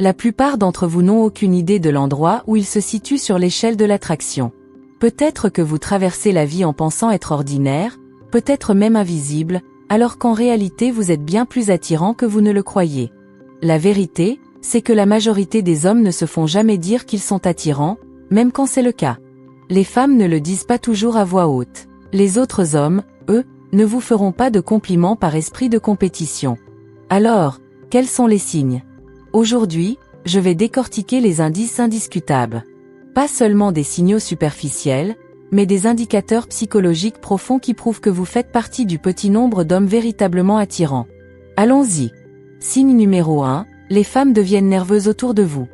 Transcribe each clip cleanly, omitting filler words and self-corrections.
La plupart d'entre vous n'ont aucune idée de l'endroit où il se situe sur l'échelle de l'attraction. Peut-être que vous traversez la vie en pensant être ordinaire, peut-être même invisible, alors qu'en réalité vous êtes bien plus attirant que vous ne le croyez. La vérité, c'est que la majorité des hommes ne se font jamais dire qu'ils sont attirants, même quand c'est le cas. Les femmes ne le disent pas toujours à voix haute. Les autres hommes, eux, ne vous feront pas de compliments par esprit de compétition. Alors, quels sont les signes ? Aujourd'hui, je vais décortiquer les indices indiscutables. Pas seulement des signaux superficiels, mais des indicateurs psychologiques profonds qui prouvent que vous faites partie du petit nombre d'hommes véritablement attirants. Allons-y. Signe numéro 1, les femmes deviennent nerveuses autour de vous.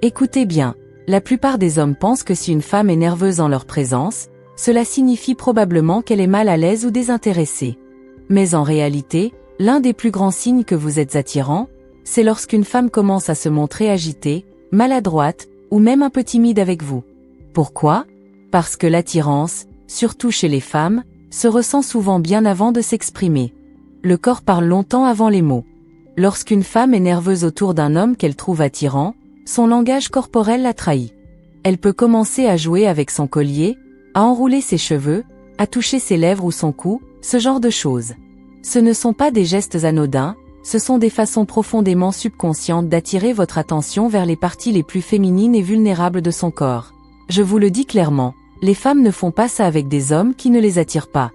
Écoutez bien, la plupart des hommes pensent que si une femme est nerveuse en leur présence, cela signifie probablement qu'elle est mal à l'aise ou désintéressée. Mais en réalité, l'un des plus grands signes que vous êtes attirant, c'est lorsqu'une femme commence à se montrer agitée, maladroite, ou même un peu timide avec vous. Pourquoi ? Parce que l'attirance, surtout chez les femmes, se ressent souvent bien avant de s'exprimer. Le corps parle longtemps avant les mots. Lorsqu'une femme est nerveuse autour d'un homme qu'elle trouve attirant, son langage corporel la trahit. Elle peut commencer à jouer avec son collier, à enrouler ses cheveux, à toucher ses lèvres ou son cou, ce genre de choses. Ce ne sont pas des gestes anodins, ce sont des façons profondément subconscientes d'attirer votre attention vers les parties les plus féminines et vulnérables de son corps. Je vous le dis clairement, les femmes ne font pas ça avec des hommes qui ne les attirent pas.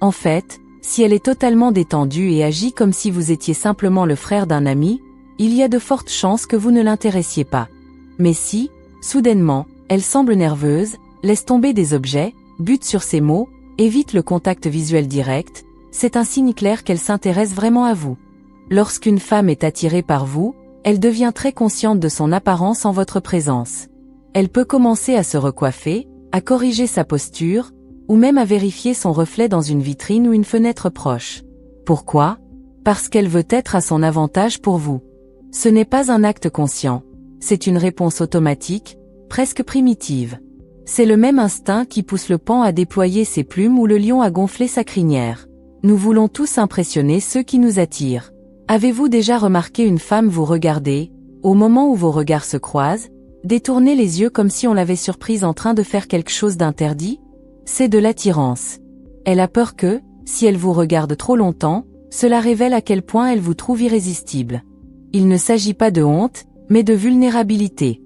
En fait, si elle est totalement détendue et agit comme si vous étiez simplement le frère d'un ami, il y a de fortes chances que vous ne l'intéressiez pas. Mais si, soudainement, elle semble nerveuse, laisse tomber des objets, bute sur ses mots, évite le contact visuel direct, c'est un signe clair qu'elle s'intéresse vraiment à vous. Lorsqu'une femme est attirée par vous, elle devient très consciente de son apparence en votre présence. Elle peut commencer à se recoiffer, à corriger sa posture, ou même à vérifier son reflet dans une vitrine ou une fenêtre proche. Pourquoi ? Parce qu'elle veut être à son avantage pour vous. Ce n'est pas un acte conscient, c'est une réponse automatique, presque primitive. C'est le même instinct qui pousse le paon à déployer ses plumes ou le lion à gonfler sa crinière. Nous voulons tous impressionner ceux qui nous attirent. Avez-vous déjà remarqué une femme vous regarder, au moment où vos regards se croisent, détourner les yeux comme si on l'avait surprise en train de faire quelque chose d'interdit ? C'est de l'attirance. Elle a peur que, si elle vous regarde trop longtemps, cela révèle à quel point elle vous trouve irrésistible. Il ne s'agit pas de honte, mais de vulnérabilité.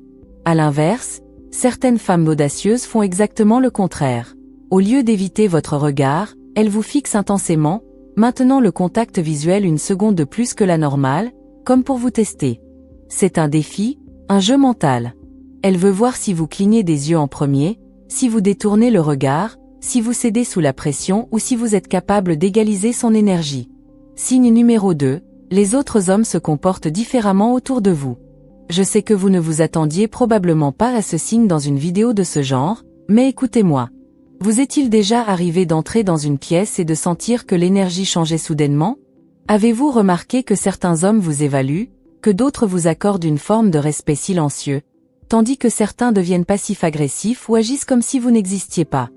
À l'inverse, certaines femmes audacieuses font exactement le contraire. Au lieu d'éviter votre regard, elles vous fixent intensément, maintenant le contact visuel une seconde de plus que la normale, comme pour vous tester. C'est un défi, un jeu mental. Elle veut voir si vous clignez des yeux en premier, si vous détournez le regard, si vous cédez sous la pression ou si vous êtes capable d'égaliser son énergie. Signe numéro 2, les autres hommes se comportent différemment autour de vous. Je sais que vous ne vous attendiez probablement pas à ce signe dans une vidéo de ce genre, mais écoutez-moi. Vous est-il déjà arrivé d'entrer dans une pièce et de sentir que l'énergie changeait soudainement ? Avez-vous remarqué que certains hommes vous évaluent, que d'autres vous accordent une forme de respect silencieux, tandis que certains deviennent passifs-agressifs ou agissent comme si vous n'existiez pas ?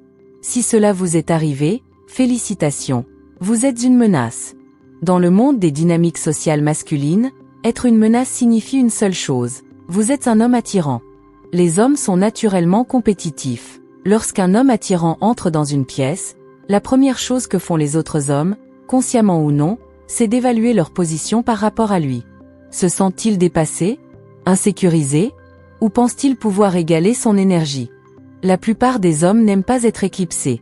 Si cela vous est arrivé, félicitations, vous êtes une menace. Dans le monde des dynamiques sociales masculines, être une menace signifie une seule chose, vous êtes un homme attirant. Les hommes sont naturellement compétitifs. Lorsqu'un homme attirant entre dans une pièce, la première chose que font les autres hommes, consciemment ou non, c'est d'évaluer leur position par rapport à lui. Se sentent-ils dépassés, insécurisés, ou pensent-ils pouvoir égaler son énergie ? La plupart des hommes n'aiment pas être éclipsés.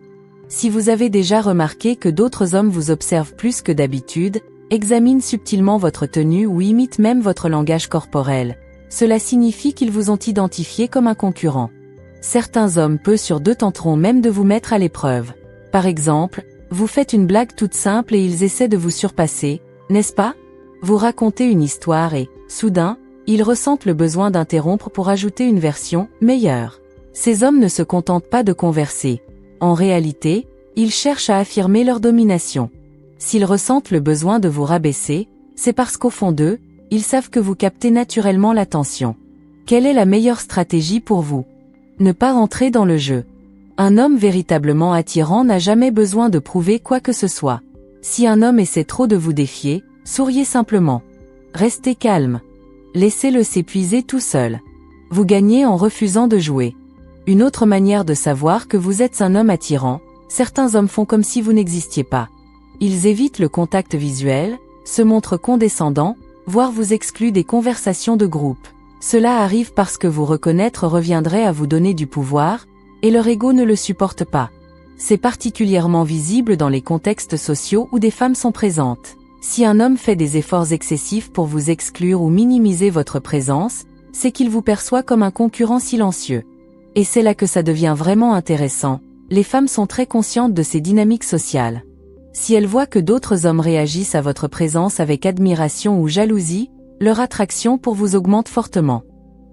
Si vous avez déjà remarqué que d'autres hommes vous observent plus que d'habitude, examinent subtilement votre tenue ou imitent même votre langage corporel, cela signifie qu'ils vous ont identifié comme un concurrent. Certains hommes peu sur deux tenteront même de vous mettre à l'épreuve. Par exemple, vous faites une blague toute simple et ils essaient de vous surpasser, n'est-ce pas ? Vous racontez une histoire et, soudain, ils ressentent le besoin d'interrompre pour ajouter une version meilleure. Ces hommes ne se contentent pas de converser. En réalité, ils cherchent à affirmer leur domination. S'ils ressentent le besoin de vous rabaisser, c'est parce qu'au fond d'eux, ils savent que vous captez naturellement l'attention. Quelle est la meilleure stratégie pour vous ? Ne pas rentrer dans le jeu. Un homme véritablement attirant n'a jamais besoin de prouver quoi que ce soit. Si un homme essaie trop de vous défier, souriez simplement. Restez calme. Laissez-le s'épuiser tout seul. Vous gagnez en refusant de jouer. Une autre manière de savoir que vous êtes un homme attirant, certains hommes font comme si vous n'existiez pas. Ils évitent le contact visuel, se montrent condescendants, voire vous excluent des conversations de groupe. Cela arrive parce que vous reconnaître reviendrait à vous donner du pouvoir, et leur ego ne le supporte pas. C'est particulièrement visible dans les contextes sociaux où des femmes sont présentes. Si un homme fait des efforts excessifs pour vous exclure ou minimiser votre présence, c'est qu'il vous perçoit comme un concurrent silencieux. Et c'est là que ça devient vraiment intéressant. Les femmes sont très conscientes de ces dynamiques sociales. Si elles voient que d'autres hommes réagissent à votre présence avec admiration ou jalousie, leur attraction pour vous augmente fortement.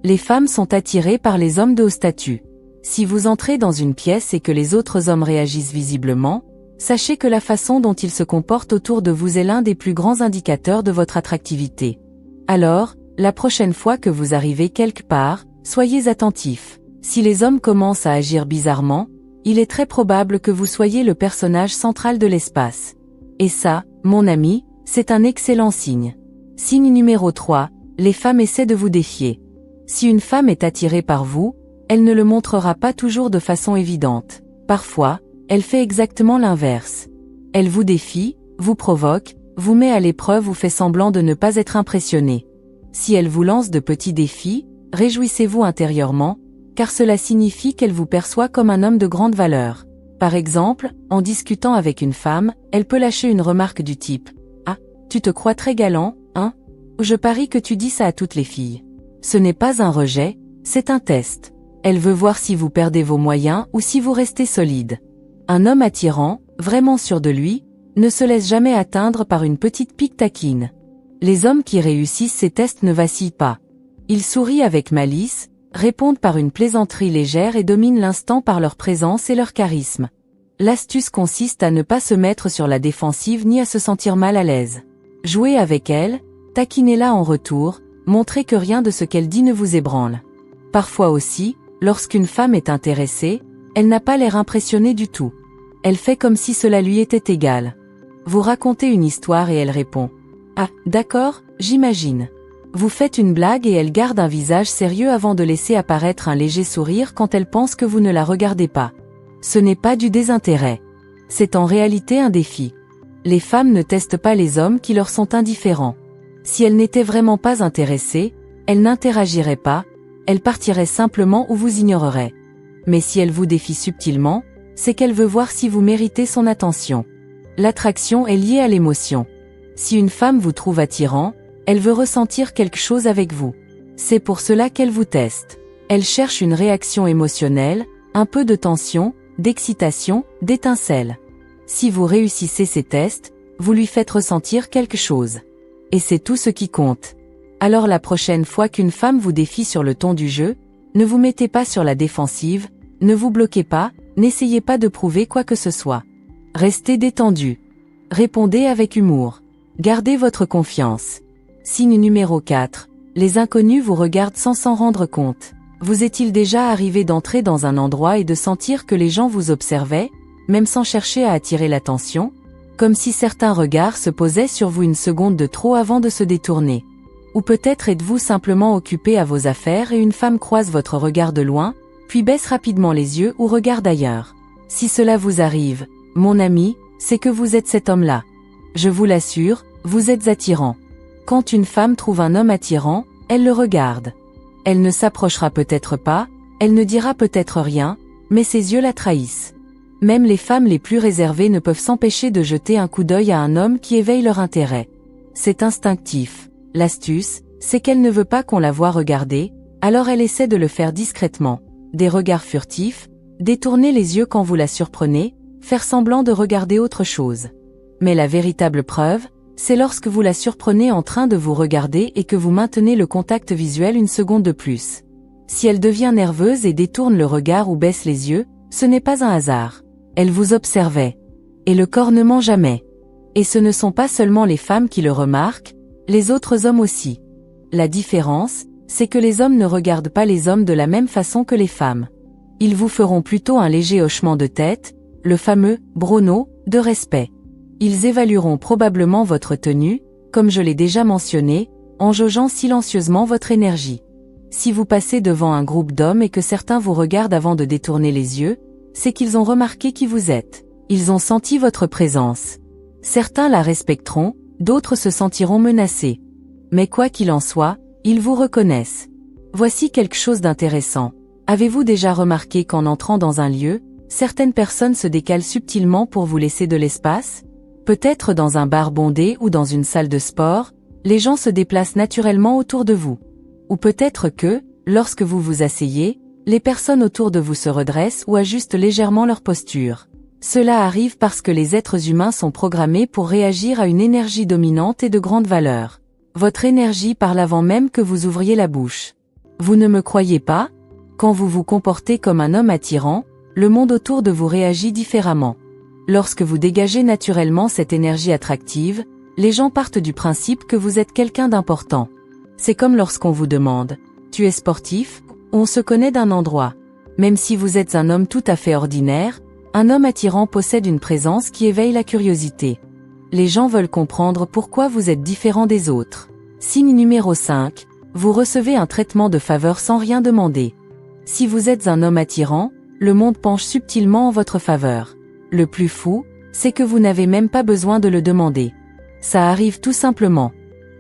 Les femmes sont attirées par les hommes de haut statut. Si vous entrez dans une pièce et que les autres hommes réagissent visiblement, sachez que la façon dont ils se comportent autour de vous est l'un des plus grands indicateurs de votre attractivité. Alors, la prochaine fois que vous arrivez quelque part, soyez attentifs. Si les hommes commencent à agir bizarrement, il est très probable que vous soyez le personnage central de l'espace. Et ça, mon ami, c'est un excellent signe. Signe numéro 3, les femmes essaient de vous défier. Si une femme est attirée par vous, elle ne le montrera pas toujours de façon évidente. Parfois, elle fait exactement l'inverse. Elle vous défie, vous provoque, vous met à l'épreuve ou fait semblant de ne pas être impressionné. Si elle vous lance de petits défis, réjouissez-vous intérieurement, car cela signifie qu'elle vous perçoit comme un homme de grande valeur. Par exemple, en discutant avec une femme, elle peut lâcher une remarque du type « Ah, tu te crois très galant, hein ? Je parie que tu dis ça à toutes les filles. » Ce n'est pas un rejet, c'est un test. Elle veut voir si vous perdez vos moyens ou si vous restez solide. Un homme attirant, vraiment sûr de lui, ne se laisse jamais atteindre par une petite pique taquine. Les hommes qui réussissent ces tests ne vacillent pas. Ils sourient avec malice, répondent par une plaisanterie légère et dominent l'instant par leur présence et leur charisme. L'astuce consiste à ne pas se mettre sur la défensive ni à se sentir mal à l'aise. Jouez avec elle, taquinez-la en retour, montrez que rien de ce qu'elle dit ne vous ébranle. Parfois aussi, lorsqu'une femme est intéressée, elle n'a pas l'air impressionnée du tout. Elle fait comme si cela lui était égal. Vous racontez une histoire et elle répond « Ah, d'accord, j'imagine ». Vous faites une blague et elle garde un visage sérieux avant de laisser apparaître un léger sourire quand elle pense que vous ne la regardez pas. Ce n'est pas du désintérêt. C'est en réalité un défi. Les femmes ne testent pas les hommes qui leur sont indifférents. Si elles n'étaient vraiment pas intéressées, elles n'interagiraient pas, elles partiraient simplement ou vous ignoreraient. Mais si elle vous défie subtilement, c'est qu'elle veut voir si vous méritez son attention. L'attraction est liée à l'émotion. Si une femme vous trouve attirant, elle veut ressentir quelque chose avec vous. C'est pour cela qu'elle vous teste. Elle cherche une réaction émotionnelle, un peu de tension, d'excitation, d'étincelle. Si vous réussissez ces tests, vous lui faites ressentir quelque chose. Et c'est tout ce qui compte. Alors la prochaine fois qu'une femme vous défie sur le ton du jeu, ne vous mettez pas sur la défensive, ne vous bloquez pas, n'essayez pas de prouver quoi que ce soit. Restez détendu. Répondez avec humour. Gardez votre confiance. Signe numéro 4. Les inconnus vous regardent sans s'en rendre compte. Vous est-il déjà arrivé d'entrer dans un endroit et de sentir que les gens vous observaient, même sans chercher à attirer l'attention, comme si certains regards se posaient sur vous une seconde de trop avant de se détourner? Ou peut-être êtes-vous simplement occupé à vos affaires et une femme croise votre regard de loin, puis baisse rapidement les yeux ou regarde ailleurs. Si cela vous arrive, mon ami, c'est que vous êtes cet homme-là. Je vous l'assure, vous êtes attirant. Quand une femme trouve un homme attirant, elle le regarde. Elle ne s'approchera peut-être pas, elle ne dira peut-être rien, mais ses yeux la trahissent. Même les femmes les plus réservées ne peuvent s'empêcher de jeter un coup d'œil à un homme qui éveille leur intérêt. C'est instinctif. L'astuce, c'est qu'elle ne veut pas qu'on la voie regarder, alors elle essaie de le faire discrètement. Des regards furtifs, détourner les yeux quand vous la surprenez, faire semblant de regarder autre chose. Mais la véritable preuve, c'est lorsque vous la surprenez en train de vous regarder et que vous maintenez le contact visuel une seconde de plus. Si elle devient nerveuse et détourne le regard ou baisse les yeux, ce n'est pas un hasard. Elle vous observait. Et le corps ne ment jamais. Et ce ne sont pas seulement les femmes qui le remarquent, les autres hommes aussi. La différence, c'est que les hommes ne regardent pas les hommes de la même façon que les femmes. Ils vous feront plutôt un léger hochement de tête, le fameux « Bruno » de respect. Ils évalueront probablement votre tenue, comme je l'ai déjà mentionné, en jaugeant silencieusement votre énergie. Si vous passez devant un groupe d'hommes et que certains vous regardent avant de détourner les yeux, c'est qu'ils ont remarqué qui vous êtes. Ils ont senti votre présence. Certains la respecteront, d'autres se sentiront menacés. Mais quoi qu'il en soit, ils vous reconnaissent. Voici quelque chose d'intéressant. Avez-vous déjà remarqué qu'en entrant dans un lieu, certaines personnes se décalent subtilement pour vous laisser de l'espace? Peut-être dans un bar bondé ou dans une salle de sport, les gens se déplacent naturellement autour de vous. Ou peut-être que, lorsque vous vous asseyez, les personnes autour de vous se redressent ou ajustent légèrement leur posture. Cela arrive parce que les êtres humains sont programmés pour réagir à une énergie dominante et de grande valeur. Votre énergie parle avant même que vous ouvriez la bouche. Vous ne me croyez pas? Quand vous vous comportez comme un homme attirant, le monde autour de vous réagit différemment. Lorsque vous dégagez naturellement cette énergie attractive, les gens partent du principe que vous êtes quelqu'un d'important. C'est comme lorsqu'on vous demande « Tu es sportif ?» On se connaît d'un endroit. Même si vous êtes un homme tout à fait ordinaire, un homme attirant possède une présence qui éveille la curiosité. Les gens veulent comprendre pourquoi vous êtes différent des autres. Signe numéro 5. Vous recevez un traitement de faveur sans rien demander. Si vous êtes un homme attirant, le monde penche subtilement en votre faveur. Le plus fou, c'est que vous n'avez même pas besoin de le demander. Ça arrive tout simplement.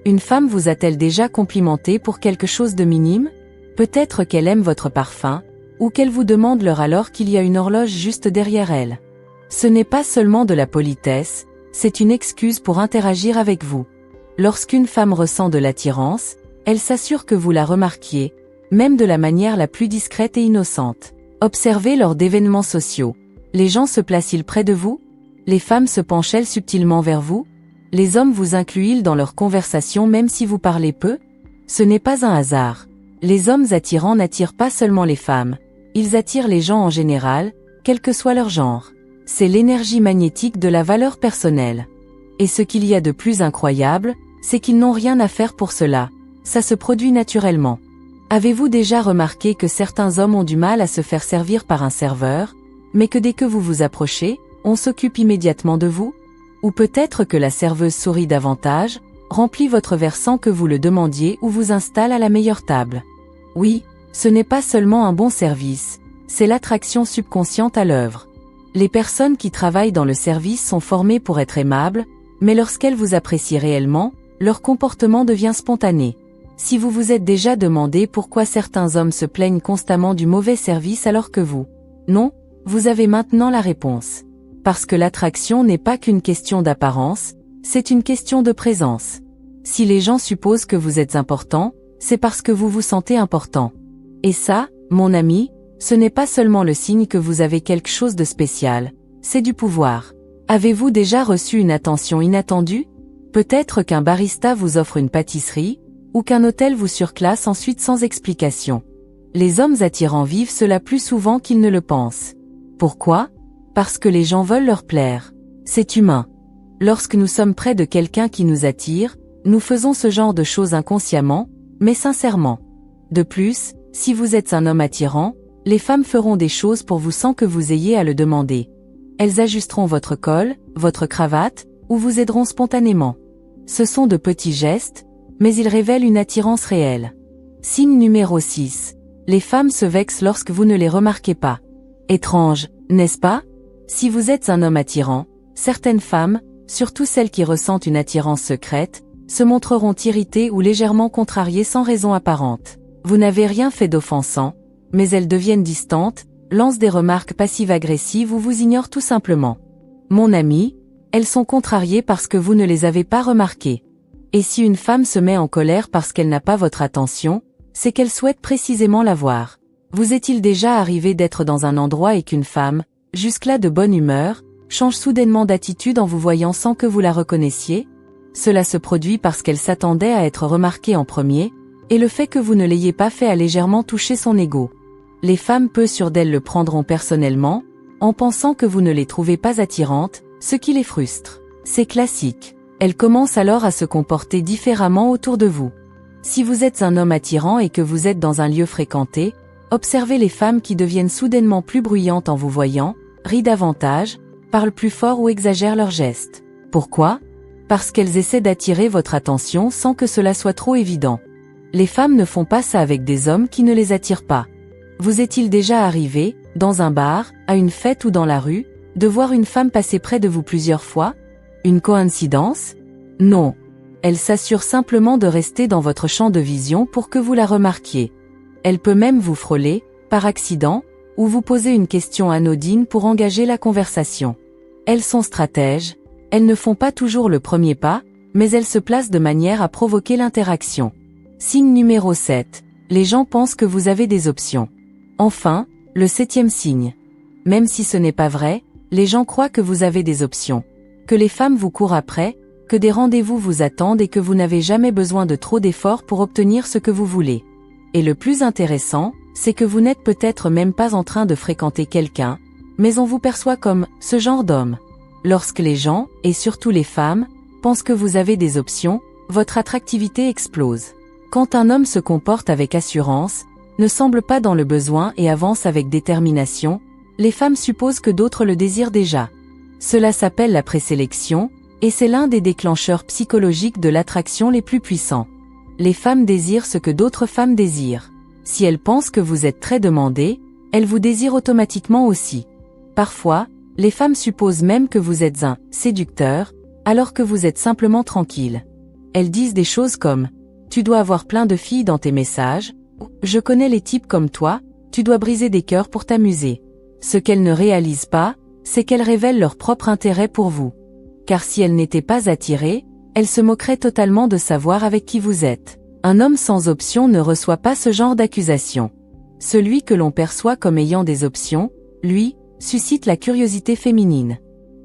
Une femme vous a-t-elle déjà complimenté pour quelque chose de minime? Peut-être qu'elle aime votre parfum, ou qu'elle vous demande l'heure alors qu'il y a une horloge juste derrière elle. Ce n'est pas seulement de la politesse, c'est une excuse pour interagir avec vous. Lorsqu'une femme ressent de l'attirance, elle s'assure que vous la remarquiez, même de la manière la plus discrète et innocente. Observez lors d'événements sociaux. Les gens se placent-ils près de vous? Les femmes se penchent-elles subtilement vers vous? Les hommes vous incluent-ils dans leurs conversations même si vous parlez peu? Ce n'est pas un hasard. Les hommes attirants n'attirent pas seulement les femmes. Ils attirent les gens en général, quel que soit leur genre. C'est l'énergie magnétique de la valeur personnelle. Et ce qu'il y a de plus incroyable, c'est qu'ils n'ont rien à faire pour cela. Ça se produit naturellement. Avez-vous déjà remarqué que certains hommes ont du mal à se faire servir par un serveur, mais que dès que vous vous approchez, on s'occupe immédiatement de vous? Ou peut-être que la serveuse sourit davantage, remplit votre verre sans que vous le demandiez ou vous installe à la meilleure table. Oui, ce n'est pas seulement un bon service, c'est l'attraction subconsciente à l'œuvre. Les personnes qui travaillent dans le service sont formées pour être aimables, mais lorsqu'elles vous apprécient réellement, leur comportement devient spontané. Si vous vous êtes déjà demandé pourquoi certains hommes se plaignent constamment du mauvais service alors que vous, non, vous avez maintenant la réponse. Parce que l'attraction n'est pas qu'une question d'apparence, c'est une question de présence. Si les gens supposent que vous êtes important, c'est parce que vous vous sentez important. Et ça, mon ami, ce n'est pas seulement le signe que vous avez quelque chose de spécial, c'est du pouvoir. Avez-vous déjà reçu une attention inattendue? Peut-être qu'un barista vous offre une pâtisserie, ou qu'un hôtel vous surclasse ensuite sans explication. Les hommes attirants vivent cela plus souvent qu'ils ne le pensent. Pourquoi? Parce que les gens veulent leur plaire. C'est humain. Lorsque nous sommes près de quelqu'un qui nous attire, nous faisons ce genre de choses inconsciemment, mais sincèrement. De plus, si vous êtes un homme attirant, les femmes feront des choses pour vous sans que vous ayez à le demander. Elles ajusteront votre col, votre cravate, ou vous aideront spontanément. Ce sont de petits gestes, mais ils révèlent une attirance réelle. Signe numéro 6. Les femmes se vexent lorsque vous ne les remarquez pas. Étrange, n'est-ce pas? Si vous êtes un homme attirant, certaines femmes, surtout celles qui ressentent une attirance secrète, se montreront irritées ou légèrement contrariées sans raison apparente. Vous n'avez rien fait d'offensant, mais elles deviennent distantes, lancent des remarques passives-agressives ou vous ignorent tout simplement. Mon ami, elles sont contrariées parce que vous ne les avez pas remarquées. Et si une femme se met en colère parce qu'elle n'a pas votre attention, c'est qu'elle souhaite précisément l'avoir. Vous est-il déjà arrivé d'être dans un endroit et qu'une femme, jusque-là de bonne humeur, change soudainement d'attitude en vous voyant sans que vous la reconnaissiez? Cela se produit parce qu'elle s'attendait à être remarquée en premier, et le fait que vous ne l'ayez pas fait a légèrement touché son ego. Les femmes peu sûres d'elles le prendront personnellement, en pensant que vous ne les trouvez pas attirantes, ce qui les frustre. C'est classique. Elles commencent alors à se comporter différemment autour de vous. Si vous êtes un homme attirant et que vous êtes dans un lieu fréquenté, observez les femmes qui deviennent soudainement plus bruyantes en vous voyant, rient davantage, parlent plus fort ou exagèrent leurs gestes. Pourquoi? Parce qu'elles essaient d'attirer votre attention sans que cela soit trop évident. Les femmes ne font pas ça avec des hommes qui ne les attirent pas. Vous est-il déjà arrivé, dans un bar, à une fête ou dans la rue, de voir une femme passer près de vous plusieurs fois? Une coïncidence? Non. Elle s'assure simplement de rester dans votre champ de vision pour que vous la remarquiez. Elle peut même vous frôler, par accident, ou vous poser une question anodine pour engager la conversation. Elles sont stratèges, elles ne font pas toujours le premier pas, mais elles se placent de manière à provoquer l'interaction. Signe numéro 7. Les gens pensent que vous avez des options. Enfin, le 7e signe. Même si ce n'est pas vrai, les gens croient que vous avez des options. Que les femmes vous courent après, que des rendez-vous vous attendent et que vous n'avez jamais besoin de trop d'efforts pour obtenir ce que vous voulez. Et le plus intéressant, c'est que vous n'êtes peut-être même pas en train de fréquenter quelqu'un, mais on vous perçoit comme ce genre d'homme. Lorsque les gens, et surtout les femmes, pensent que vous avez des options, votre attractivité explose. Quand un homme se comporte avec assurance, ne semble pas dans le besoin et avance avec détermination, les femmes supposent que d'autres le désirent déjà. Cela s'appelle la présélection, et c'est l'un des déclencheurs psychologiques de l'attraction les plus puissants. Les femmes désirent ce que d'autres femmes désirent. Si elles pensent que vous êtes très demandé, elles vous désirent automatiquement aussi. Parfois, les femmes supposent même que vous êtes un séducteur, alors que vous êtes simplement tranquille. Elles disent des choses comme « Tu dois avoir plein de filles dans tes messages » ou « Je connais les types comme toi, tu dois briser des cœurs pour t'amuser ». Ce qu'elles ne réalisent pas, c'est qu'elles révèlent leur propre intérêt pour vous. Car si elles n'étaient pas attirées, elles se moqueraient totalement de savoir avec qui vous êtes. Un homme sans option ne reçoit pas ce genre d'accusation. Celui que l'on perçoit comme ayant des options, lui, suscite la curiosité féminine.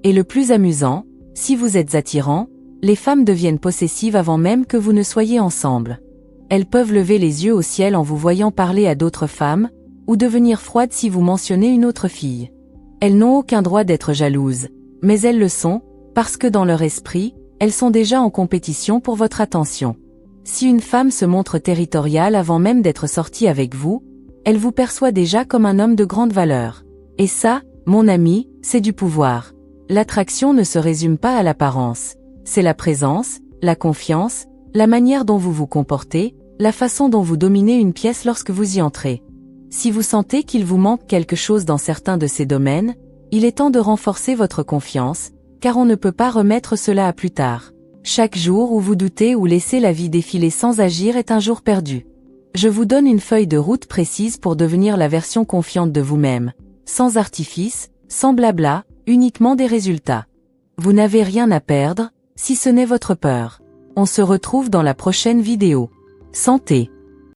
Et le plus amusant, si vous êtes attirant, les femmes deviennent possessives avant même que vous ne soyez ensemble. Elles peuvent lever les yeux au ciel en vous voyant parler à d'autres femmes, ou devenir froides si vous mentionnez une autre fille. Elles n'ont aucun droit d'être jalouses, mais elles le sont, parce que dans leur esprit, elles sont déjà en compétition pour votre attention. Si une femme se montre territoriale avant même d'être sortie avec vous, elle vous perçoit déjà comme un homme de grande valeur. Et ça, mon ami, c'est du pouvoir. L'attraction ne se résume pas à l'apparence. C'est la présence, la confiance, la manière dont vous vous comportez, la façon dont vous dominez une pièce lorsque vous y entrez. Si vous sentez qu'il vous manque quelque chose dans certains de ces domaines, il est temps de renforcer votre confiance, car on ne peut pas remettre cela à plus tard. Chaque jour où vous doutez ou laissez la vie défiler sans agir est un jour perdu. Je vous donne une feuille de route précise pour devenir la version confiante de vous-même, sans artifice, sans blabla, uniquement des résultats. Vous n'avez rien à perdre, si ce n'est votre peur. On se retrouve dans la prochaine vidéo. Santé!